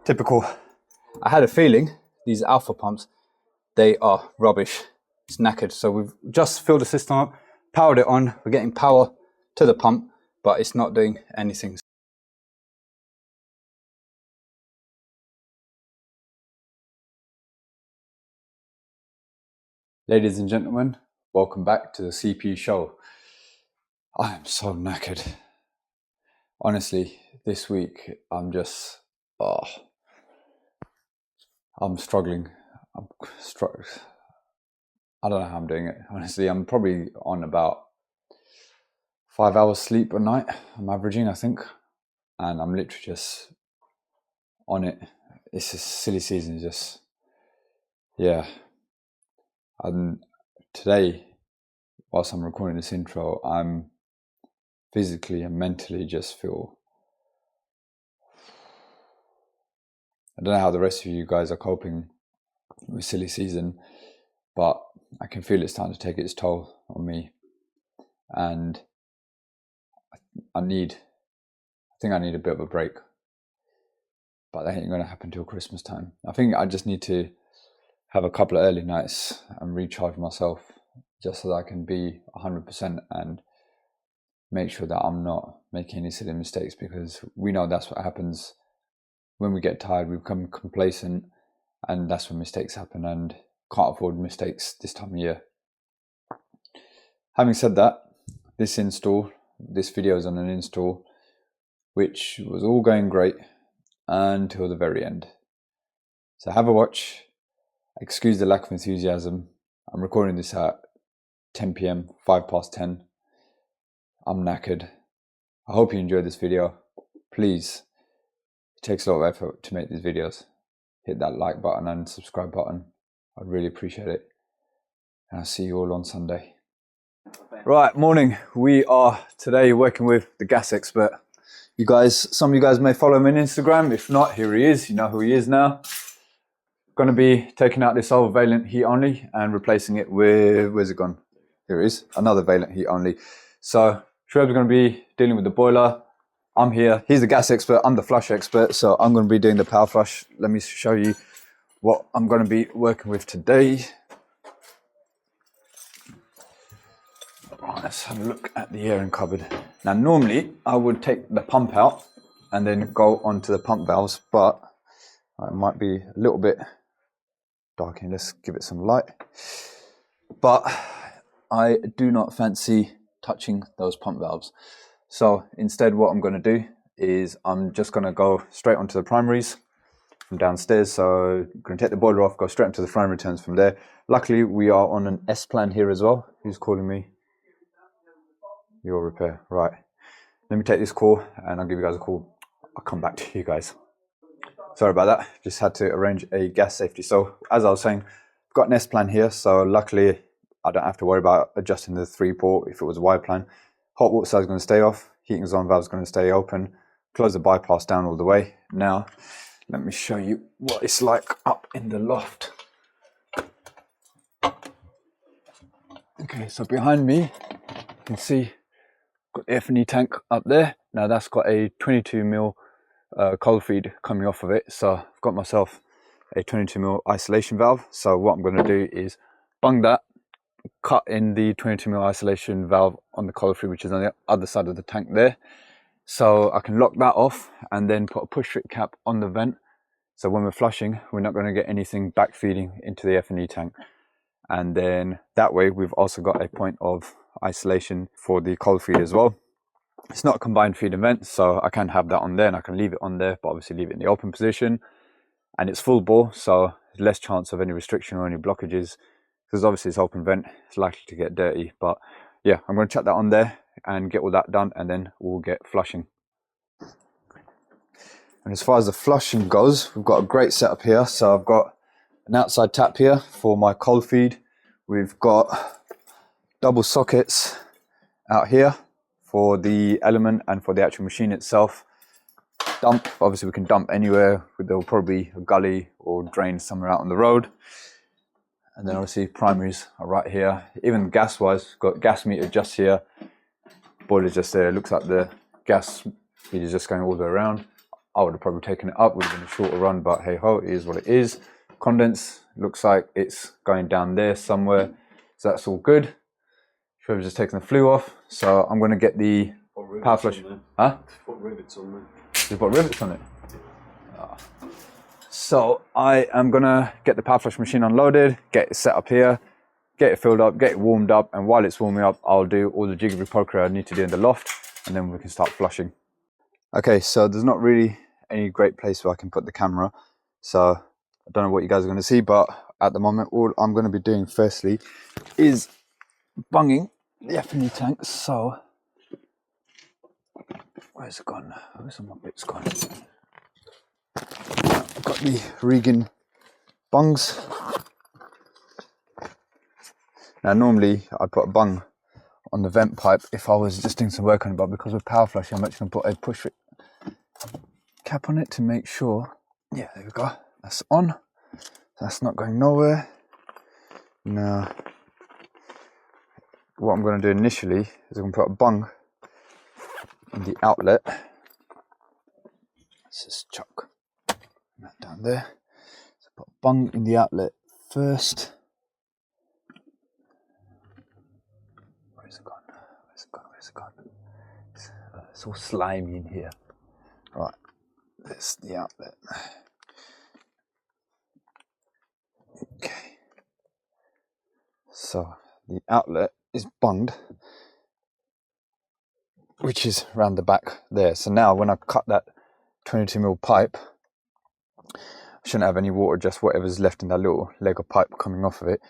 Typical. I had a feeling these alpha pumps, they are rubbish. It's knackered. So we've just filled the system up, powered it on. We're getting power to the pump, but it's not doing anything. Ladies and gentlemen, welcome back to the CP show. I am so knackered. Honestly, this week I'm just, I'm struggling. I don't know how I'm doing it. Honestly, I'm probably on about 5 hours sleep a night. I'm averaging, I think. And I'm literally just on it. It's just silly season, just, yeah. And today, whilst I'm recording this intro, I'm physically and mentally just feel, I don't know how the rest of you guys are coping with silly season, but I can feel it's starting to take its toll on me. And I think I need a bit of a break, but that ain't going to happen till Christmas time. I think I just need to have a couple of early nights and recharge myself just so that I can be 100% and make sure that I'm not making any silly mistakes, because we know that's what happens when we get tired. We become complacent, and that's when mistakes happen, and can't afford mistakes this time of year. Having said that, this video is on an install which was all going great until the very end. So have a watch. Excuse the lack of enthusiasm. I'm recording this at 10 p.m, 5 past 10. I'm knackered. I hope you enjoyed this video. Please, it takes a lot of effort to make these videos. Hit that like button and subscribe button. I'd really appreciate it. And I'll see you all on Sunday. Right, morning. We are today working with the gas expert. Some of you guys may follow him on Instagram. If not, here he is. You know who he is now. Going to be taking out this old vaillant heat only and replacing it with, where's it gone? Here it is, another vaillant heat only. So Shoaib's going to be dealing with the boiler. I'm here. He's the gas expert. I'm the flush expert. So I'm going to be doing the power flush. Let me show you what I'm going to be working with today. Let's have a look at the airing cupboard. Now, normally I would take the pump out and then go onto the pump valves, but it might be a little bit dark here. Let's give it some light. But I do not fancy touching those pump valves. So instead, what I'm going to do is I'm just going to go straight onto the primaries from downstairs. So I'm going to take the boiler off, go straight into the primary turns from there. Luckily, we are on an S plan here as well. Who's calling me? Your repair. Right. Let me take this call and I'll give you guys a call. I'll come back to you guys. Sorry about that. Just had to arrange a gas safety. So as I was saying, I've got an S plan here. So luckily, I don't have to worry about adjusting the 3-port if it was a Y plan. Hot water side is going to stay off. Heating zone valve is going to stay open. Close the bypass down all the way. Now, let me show you what it's like up in the loft. Okay, so behind me, you can see got the F&E tank up there. Now that's got a 22mm cold feed coming off of it. So I've got myself a 22mm isolation valve. So what I'm going to do is bung that, cut in the 22mm isolation valve on the cold feed, which is on the other side of the tank there. So I can lock that off and then put a push fit cap on the vent. So when we're flushing, we're not going to get anything back feeding into the F&E tank. And then that way we've also got a point of isolation for the cold feed as well. It's not a combined feed and vent, so I can have that on there and I can leave it on there, but obviously leave it in the open position. And it's full bore, so there's less chance of any restriction or any blockages, because obviously it's open vent, it's likely to get dirty. But yeah, I'm going to chuck that on there and get all that done, and then we'll get flushing. And as far as the flushing goes, we've got a great setup here. So I've got an outside tap here for my cold feed. We've got double sockets out here for the element and for the actual machine itself. Dump, obviously we can dump anywhere. There'll probably be a gully or drain somewhere out on the road. And then obviously primaries are right here. Even gas wise, got gas meter just here. Boiler's just there. It looks like the gas feed is just going all the way around. I would have probably taken it up, would have been a shorter run, but hey ho, it is what it is. Condense looks like it's going down there somewhere, so that's all good. Should have just taken the flue off, so I'm going to get the power flush. Huh? Put rivets on there. You've got rivets on it. Oh. So I am going to get the power flush machine unloaded, get it set up here, get it filled up, get it warmed up, and while it's warming up, I'll do all the jiggery pokery I need to do in the loft, and then we can start flushing. Okay, so there's not really any great place where I can put the camera, so I don't know what you guys are going to see, but at the moment all I'm going to be doing firstly is bunging the FNE tank. So where's it gone? Where's all my bits gone? I've got the Regan bungs. Now normally I'd put a bung on the vent pipe if I was just doing some work on it, but because with power flushing I'm actually going to put a push cap on it to make sure. Yeah, there we go, that's on, that's not going nowhere. Now what I'm going to do initially is I'm going to put a bung in the outlet. Let's just chuck that down there. So put a bung in the outlet first. Where's it gone? Where's it gone? Where's it gone? It's all slimy in here. Right, there's the outlet. Okay. So the outlet is bunged, which is around the back there. So now when I cut that 22mm pipe, I shouldn't have any water, just whatever's left in that little leg of pipe coming off of it.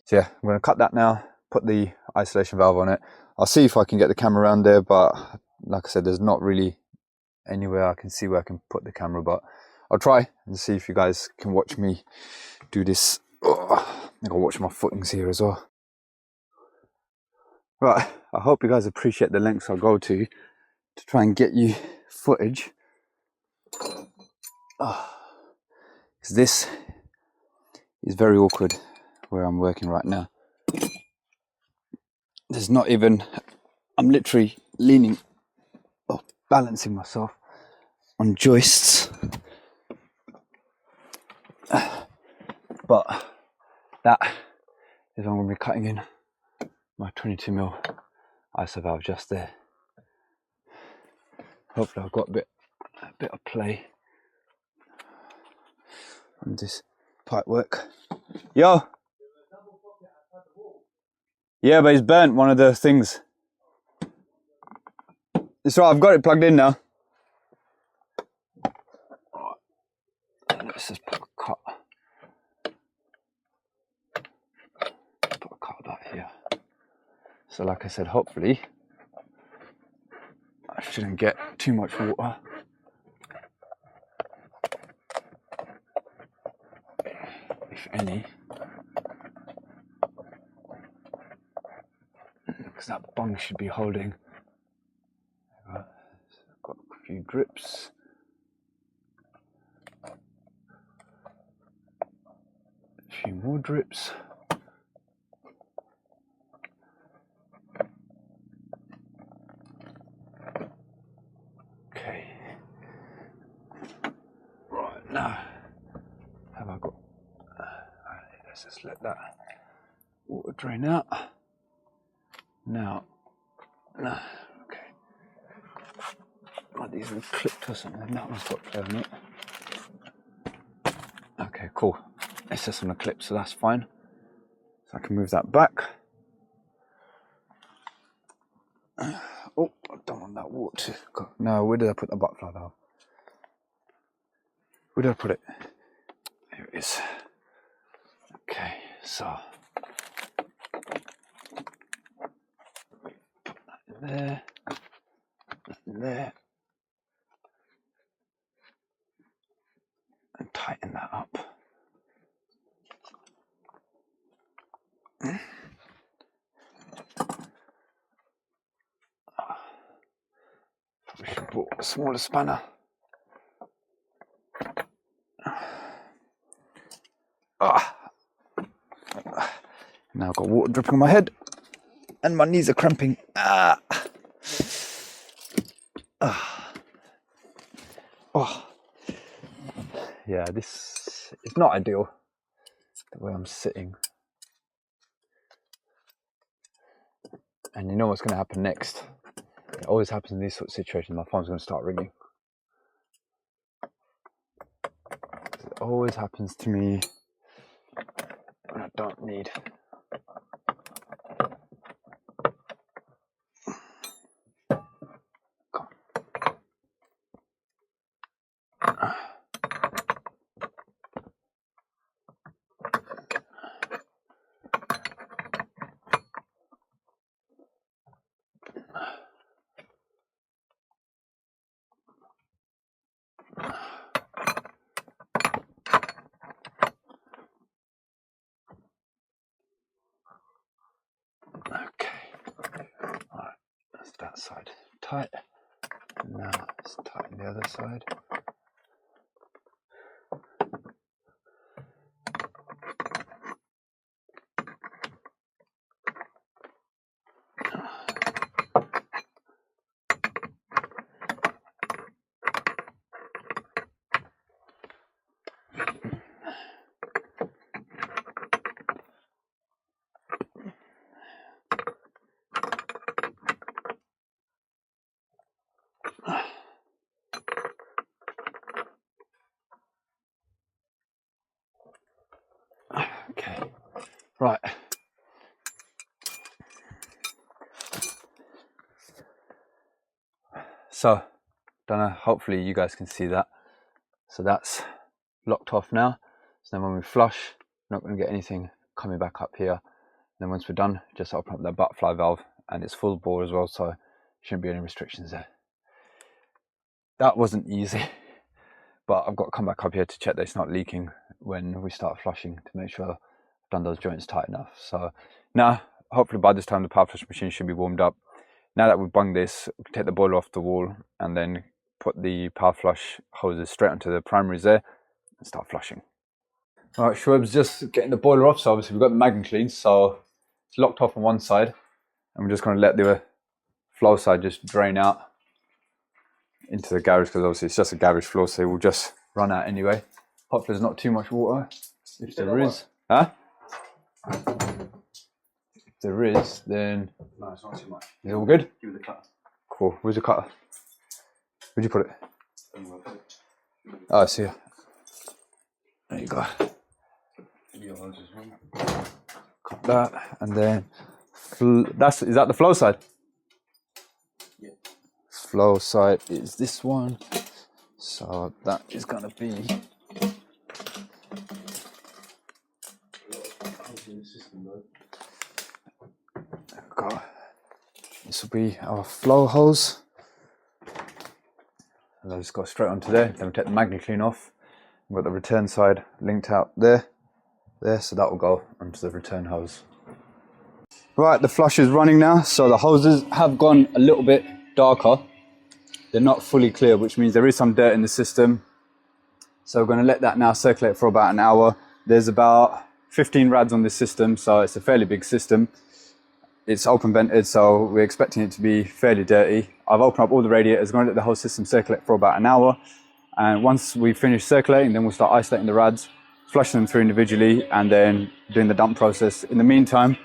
So yeah, I'm going to cut that now, put the isolation valve on it. I'll see if I can get the camera around there, but like I said, there's not really anywhere I can see where I can put the camera, but I'll try and see if you guys can watch me do this. Oh, I gotta watch my footings here as well. Right, I hope you guys appreciate the lengths I'll go to try and get you footage. Because this is very awkward where I'm working right now. There's not even, I'm literally leaning, balancing myself on joists. But that is what I'm going to be cutting in my 22mm ISO valve just there. Hopefully I've got a bit of play on this pipe work. Yo! Yeah, but it's burnt one of the things. It's right, I've got it plugged in now. Let's just put a cut. Put a cut of that here. So like I said, hopefully I shouldn't get too much water. If any. Because that bung should be holding. I've got a few drips. A few more drips. Okay. Right, now have I got, let's just let that water drain out. Now, okay. Like these are clipped or something. That one's got play on it. Okay, cool. It's just on a clip, so that's fine. So I can move that back. Oh, I don't want that water to go. No, where did I put the butterfly valve? Where did I put it? Here it is. Okay, so put that in there, that in there, and tighten that up. Probably should have bought a smaller spanner. Now I've got water dripping on my head and my knees are cramping. Oh, yeah, this is not ideal, the way I'm sitting. And you know what's going to happen next? It always happens in these sort of situations. My phone's going to start ringing. It always happens to me when I don't need. Okay, alright, that's that side tight. Now let's tighten the other side. Okay, right. So, don't know, hopefully you guys can see that. So that's locked off now. So then when we flush, we're not going to get anything coming back up here. And then once we're done, just open up that butterfly valve, and it's full bore as well, so shouldn't be any restrictions there. That wasn't easy, but I've got to come back up here to check that it's not leaking when we start flushing, to make sure I've done those joints tight enough. So now, hopefully by this time the power flush machine should be warmed up. Now that we've bunged this, we can take the boiler off the wall and then put the power flush hoses straight onto the primaries there and start flushing. All right, Schweb's just getting the boiler off. So obviously we've got the magnet clean, so it's locked off on one side, and we're just going to let the flow side just drain out into the garage, because obviously it's just a garage floor, so it will just run out anyway. Hopefully there's not too much water. If there is, huh? If there is, then no, it's not too much. Is it all good? Give me the cutter. Cool. Where's the cutter? Where'd you put it? Oh, I see it. There you go. Cut that, and then is that the flow side? Yeah. Flow side is this one, so that is gonna be. Go. This will be our flow hose. And I'll just go straight onto there. Then we'll take the magnet clean off. We've got the return side linked out there, so that will go onto the return hose. Right, the flush is running now, so the hoses have gone a little bit darker. They're not fully clear, which means there is some dirt in the system. So we're going to let that now circulate for about an hour. There's about 15 rads on this system, so it's a fairly big system. It's open vented, so we're expecting it to be fairly dirty. I've opened up all the radiators, going to let the whole system circulate for about an hour. And once we finish circulating, then we'll start isolating the rads, flushing them through individually, and then doing the dump process. In the meantime,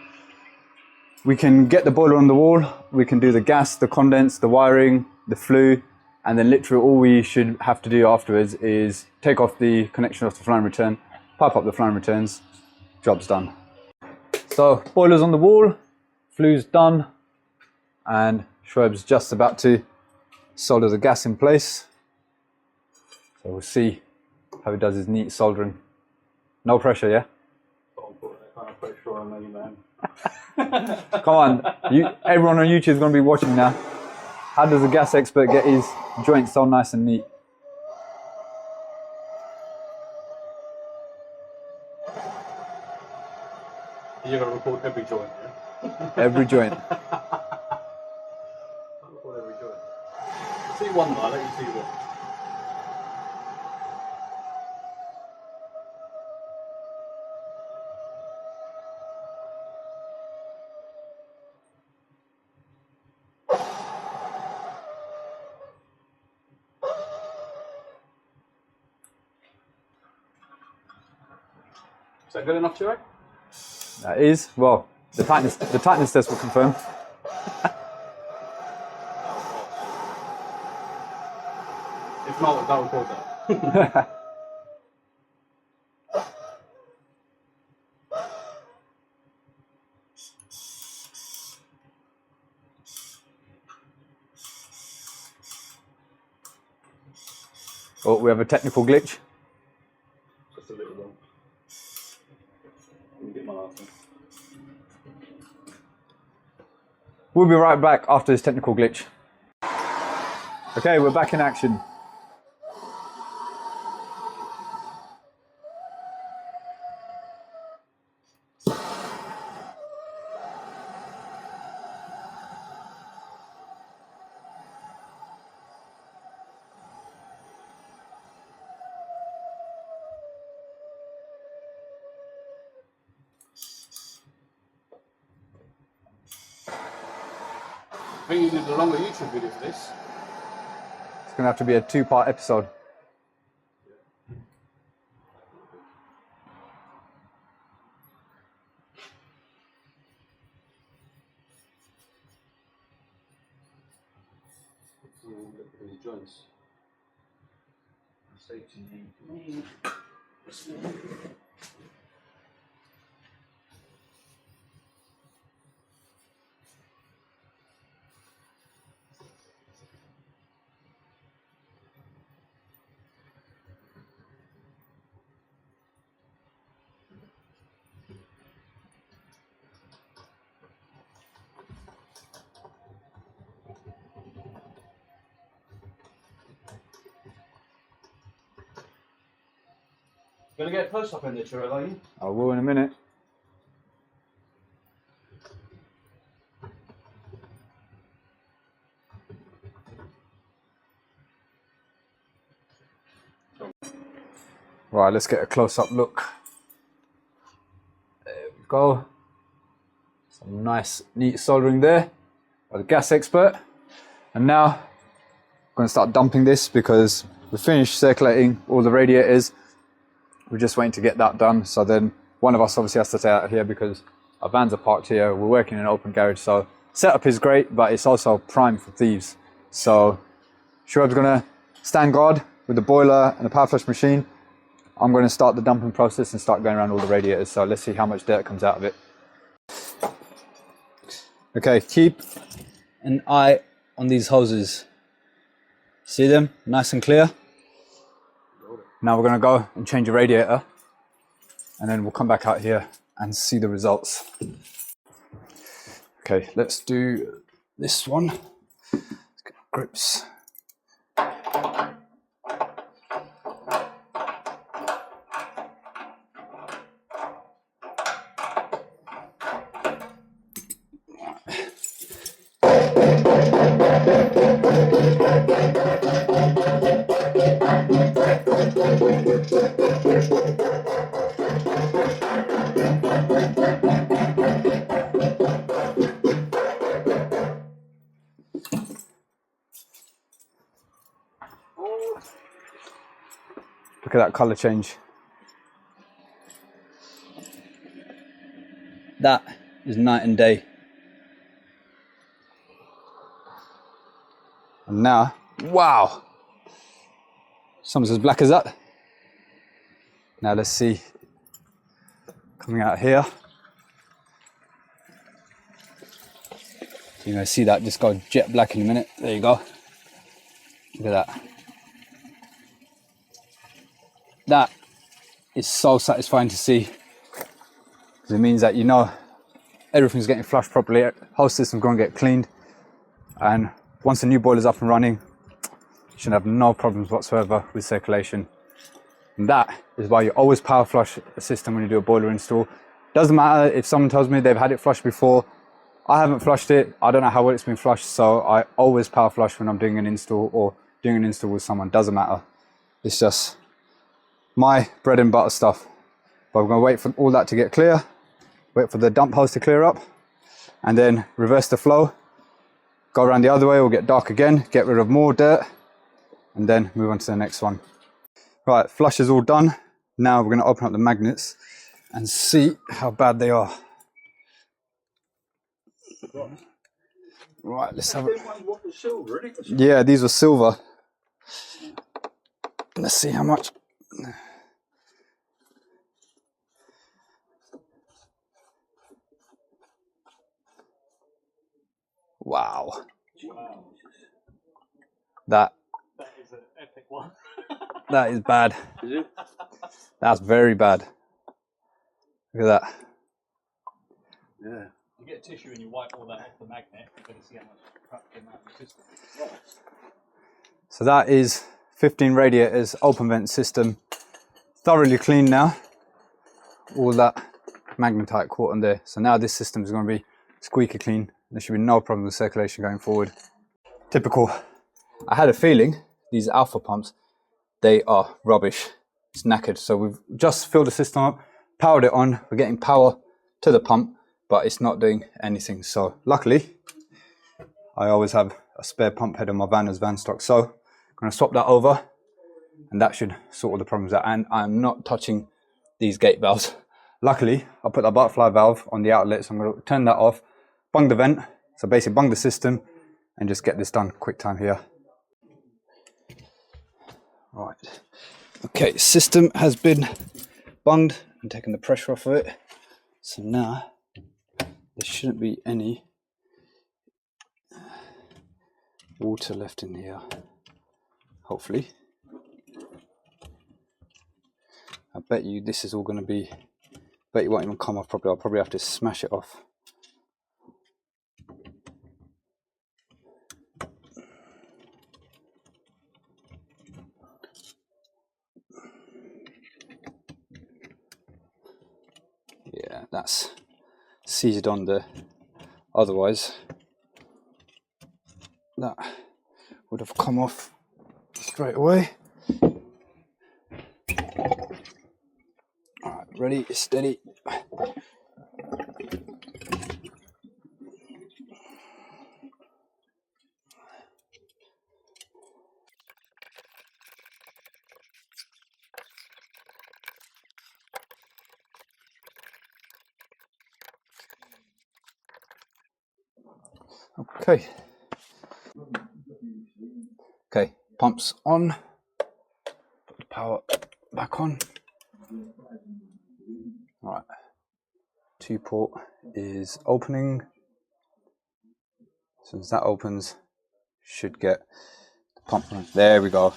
we can get the boiler on the wall, we can do the gas, the condense, the wiring, the flue, and then literally all we should have to do afterwards is take off the connection off the fly and return, pipe up the fly and returns, job's done. So boiler's on the wall, flue's done, and Schweb's just about to solder the gas in place. So we'll see how he does his neat soldering. No pressure, yeah? Don't put that kind of pressure on me, man. Come on, everyone on YouTube is going to be watching now. How does a gas expert get his joints so nice and neat? You're going to record every joint, yeah? Every joint. I'll record every joint. See one, I'll let you see one. Is that good enough, Chirag? That is, well, the tightness test will confirm. If not, that will record that. Oh, we have a technical glitch. Just a little one. Let me get my last one. We'll be right back after this technical glitch. Okay, we're back in action. I think you need a longer YouTube video for this. It's gonna have to be a 2-part episode. These joints. Safety need. Gonna get a close up in there, Chirag, are you? I will in a minute. Right, let's get a close-up look. There we go. Some nice, neat soldering there by the gas expert. And now, I'm going to start dumping this because we finished circulating all the radiators. We're just waiting to get that done. So then one of us obviously has to stay out here because our vans are parked here. We're working in an open garage. So setup is great, but it's also prime for thieves. So Shoaib's going to stand guard with the boiler and the power flush machine. I'm going to start the dumping process and start going around all the radiators. So let's see how much dirt comes out of it. Okay, keep an eye on these hoses. See them? Nice and clear. Now we're going to go and change the radiator. And then we'll come back out here and see the results. Okay, let's do this one. Let's get grips. Look at that color change. That is night and day. And now, wow, something's as black as that. Now let's see, coming out here. You're gonna see that just go jet black in a minute. There you go. Look at that. That is so satisfying to see. Because it means that you know everything's getting flushed properly, whole system's gonna get cleaned. And once the new boiler's up and running, you should have no problems whatsoever with circulation. And that is why you always power flush a system when you do a boiler install. Doesn't matter if someone tells me they've had it flushed before. I haven't flushed it. I don't know how well it's been flushed, so I always power flush when I'm doing an install or doing an install with someone. Doesn't matter. It's just my bread and butter stuff. But we're gonna wait for all that to get clear, wait for the dump hose to clear up, and then reverse the flow, go around the other way, we'll get dark again, get rid of more dirt, and then move on to the next one. Right, flush is all done. Now we're gonna open up the magnets. and see how bad they are. Right, let's have it. Yeah, these were silver. Let's see how much. Wow. That is an epic one. that is bad. Is it? That's very bad. Look at that. Yeah. You get a tissue and you wipe all that off the magnet, you're going to see how much crap came out of the system. So that is 15 radiators, open vent system, thoroughly clean now. All that magnetite caught on there. So now this system is going to be squeaky clean. There should be no problem with circulation going forward. Typical. I had a feeling these alpha pumps, they are rubbish. It's knackered. So we've just filled the system up, powered it on. We're getting power to the pump, but it's not doing anything. So luckily, I always have a spare pump head on my van as van stock. So I'm going to swap that over and that should sort all the problems out. And I'm not touching these gate valves. Luckily, I put the butterfly valve on the outlet, so I'm going to turn that off, bung the vent, so basically bung the system and just get this done quick time here. Right, okay, system has been bunged and taken the pressure off of it. So now there shouldn't be any water left in here, hopefully. I bet you this is all going to be, bet you won't even come off properly. I'll probably have to smash it off. Yeah, that's seized on there. Otherwise, that would have come off straight away. All right, ready, steady. Okay. Okay, pumps on. Put the power back on. All right. 2-port is opening. As soon as that opens, should get the pump on. There we go.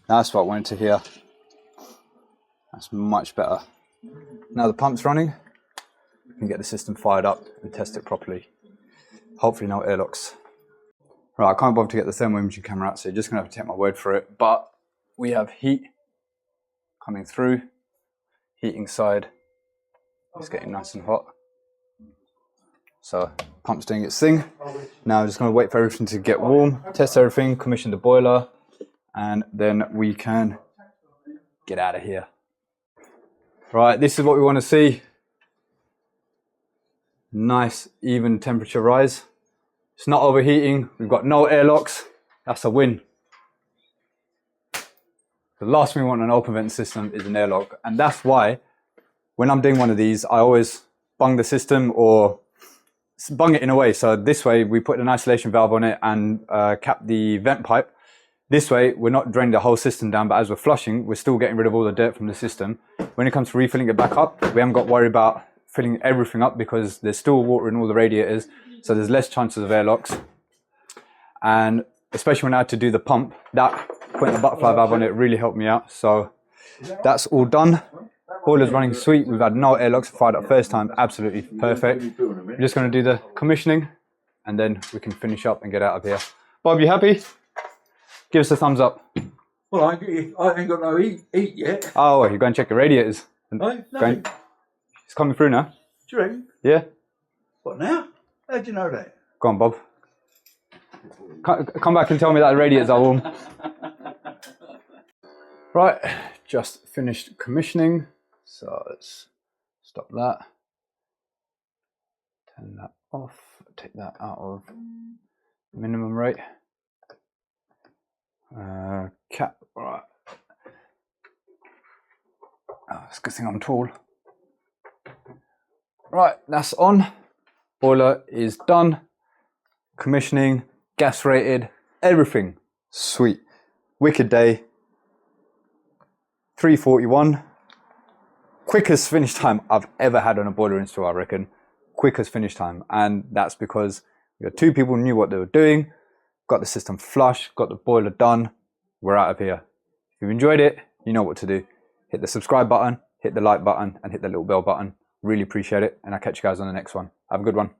That's what I wanted to hear. That's much better. Now the pump's running, we can get the system fired up and test it properly. Hopefully no airlocks. Right, I can't bother to get the thermal imaging camera out, so you're just going to have to take my word for it. But we have heat coming through, heating side. It's getting nice and hot. So pump's doing its thing. Now I'm just going to wait for everything to get warm, test everything, commission the boiler, and then we can get out of here. Right, this is what we want to see. Nice even temperature rise. It's not overheating. We've got no airlocks. That's a win. The last thing we want in an open vent system is an airlock, and that's why when I'm doing one of these, I always bung the system or bung it in a way. So this way we put an isolation valve on it and cap the vent pipe. This way we're not draining the whole system down, but as we're flushing, we're still getting rid of all the dirt from the system. When it comes to refilling it back up, we haven't got to worry about filling everything up because there's still water in all the radiators, so there's less chances of airlocks. And especially when I had to do the pump, that putting the butterfly valve on it really helped me out. So that's all done. Boiler's running sweet. We've had no airlocks, fired up first time, absolutely perfect. We're just going to do the commissioning and then we can finish up and get out of here. Bob, you happy? Give us a thumbs up. Well, I ain't got no eat yet. Oh, well, you're going to check the radiators. No. It's coming through now. Do you reckon? Yeah. What now? How'd you know that? Go on, Bob. Come back and tell me that the radiators are warm. Right, just finished commissioning. So let's stop that. Turn that off. Take that out of minimum rate. Cap. Right. Oh, it's a good thing I'm tall. Right, that's on. Boiler is done. Commissioning, gas rated, everything. Sweet. Wicked day. 3:41. Quickest finish time I've ever had on a boiler install, I reckon. Quickest finish time. And that's because we got 2 people who knew what they were doing, got the system flush, got the boiler done. We're out of here. If you've enjoyed it, you know what to do. Hit the subscribe button, hit the like button, and hit the little bell button. Really appreciate it. And I'll catch you guys on the next one. Have a good one.